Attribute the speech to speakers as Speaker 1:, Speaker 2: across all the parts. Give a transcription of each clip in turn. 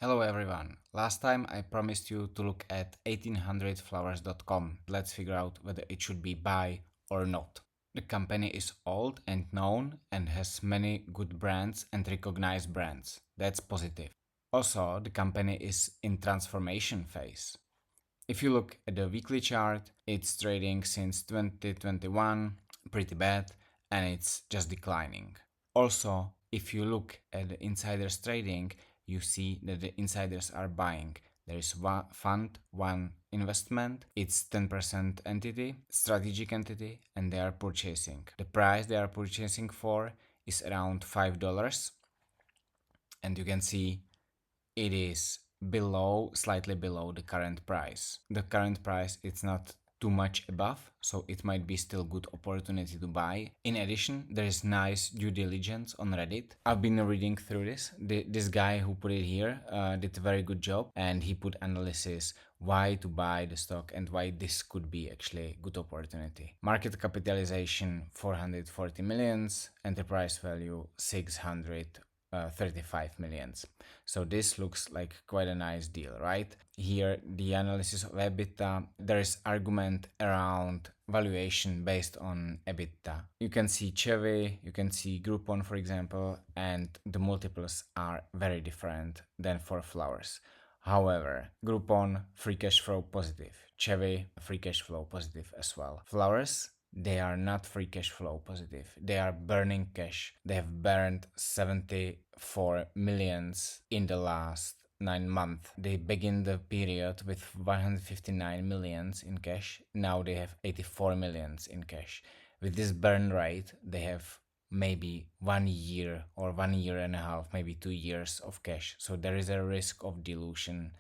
Speaker 1: Hello everyone. Last time I promised you to look at 1800flowers.com. Let's figure out whether it should be buy or not. The company is old and known and has many good brands and recognized brands. That's positive. Also, the company is in transformation phase. If you look at the weekly chart, it's trading since 2021, pretty bad, and it's just declining. Also, if you look at the insiders trading, you see that the insiders are buying. There is one fund, one investment, it's 10% entity, strategic entity, and they are purchasing. The price they are purchasing for is around $5, and you can see it is slightly below the current price. The current price it's not too much above, so it might be still good opportunity to buy. In addition, there is nice due diligence on Reddit. I've been reading through this. This guy who put it here did a very good job, and he put analysis why to buy the stock and why this could be actually a good opportunity. Market capitalization 440 millions, enterprise value 635 millions. So this looks like quite a nice deal, right? Here, the analysis of EBITDA, there is argument around valuation based on EBITDA. You can see Chevy, you can see Groupon, for example, and the multiples are very different than for Flowers. However, Groupon, free cash flow positive. Chevy, free cash flow positive as well. Flowers, they are not free cash flow positive. They are burning cash. They have burned 74 millions in the last 9 months. They begin the period with 159 millions in cash. Now they have 84 millions in cash. With this burn rate, they have maybe 1 year or 1 year and a half, maybe 2 years of cash. So there is a risk of dilution.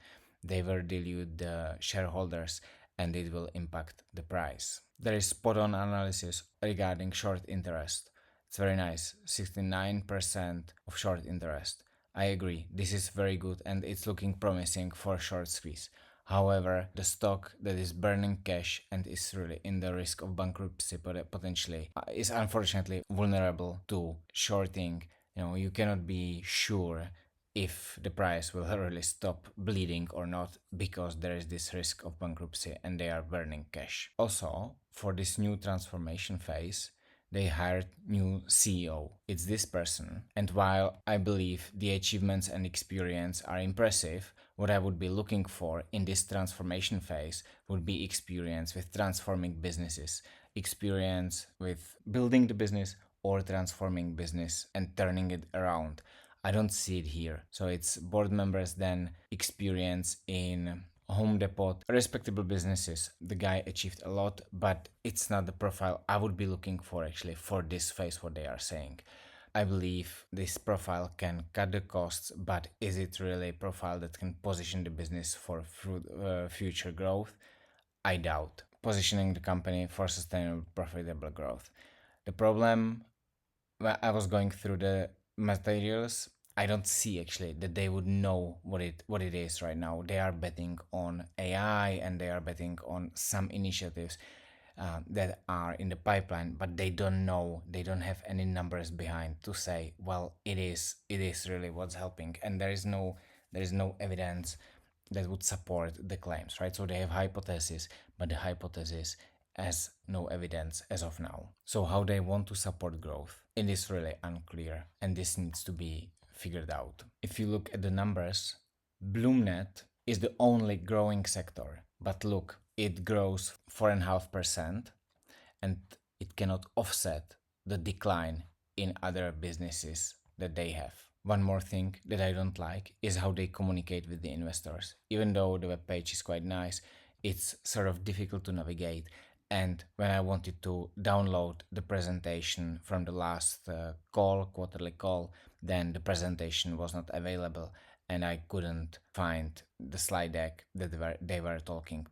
Speaker 1: They will dilute the shareholders and it will impact the price. There is spot on analysis regarding short interest. It's very nice, 69% of short interest. I agree, this is very good and it's looking promising for short squeeze. However, the stock that is burning cash and is really in the risk of bankruptcy potentially is unfortunately vulnerable to shorting. You cannot be sure if the price will really stop bleeding or not because there is this risk of bankruptcy and they are burning cash. Also, for this new transformation phase, they hired new CEO. It's this person. And while I believe the achievements and experience are impressive, what I would be looking for in this transformation phase would be experience with transforming businesses, experience with building the business or transforming business and turning it around. I don't see it here. So it's board members then experience in Home Depot, respectable businesses. The guy achieved a lot, but it's not the profile I would be looking for actually for this phase, what they are saying. I believe this profile can cut the costs, but is it really a profile that can position the business for future growth? I doubt. Positioning the company for sustainable, profitable growth. The problem, when I was going through the materials, I don't see actually that they would know what it is right now. They are betting on AI and they are betting on some initiatives that are in the pipeline, but they don't know. They don't have any numbers behind to say, well, it is really what's helping, and there is no evidence that would support the claims, right? So they have hypothesis, but the hypothesis has no evidence as of now. So how they want to support growth, it is really unclear, and this needs to be figured out. If you look at the numbers, Bloomnet is the only growing sector, but look, it grows 4.5% and it cannot offset the decline in other businesses that they have. One more thing that I don't like is how they communicate with the investors. Even though the web page is quite nice, it's sort of difficult to navigate. And when I wanted to download the presentation from the last quarterly call, then the presentation was not available and I couldn't find the slide deck that they were talking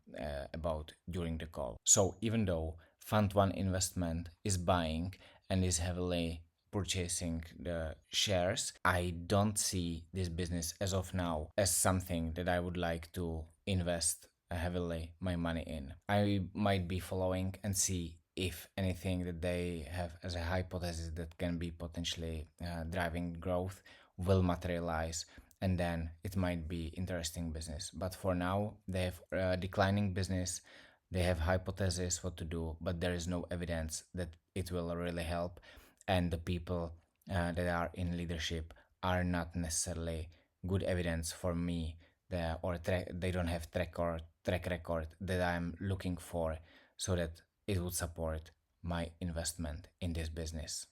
Speaker 1: about during the call. So even though Fund 1 investment is buying and is heavily purchasing the shares, I don't see this business as of now as something that I would like to invest heavily my money in. I might be following and see if anything that they have as a hypothesis that can be potentially driving growth will materialize, and then it might be interesting business. But for now, they have declining business. They have hypothesis what to do, but there is no evidence that it will really help. And the people that are in leadership are not necessarily good evidence for me, they don't have track record that I'm looking for, so that it would support my investment in this business.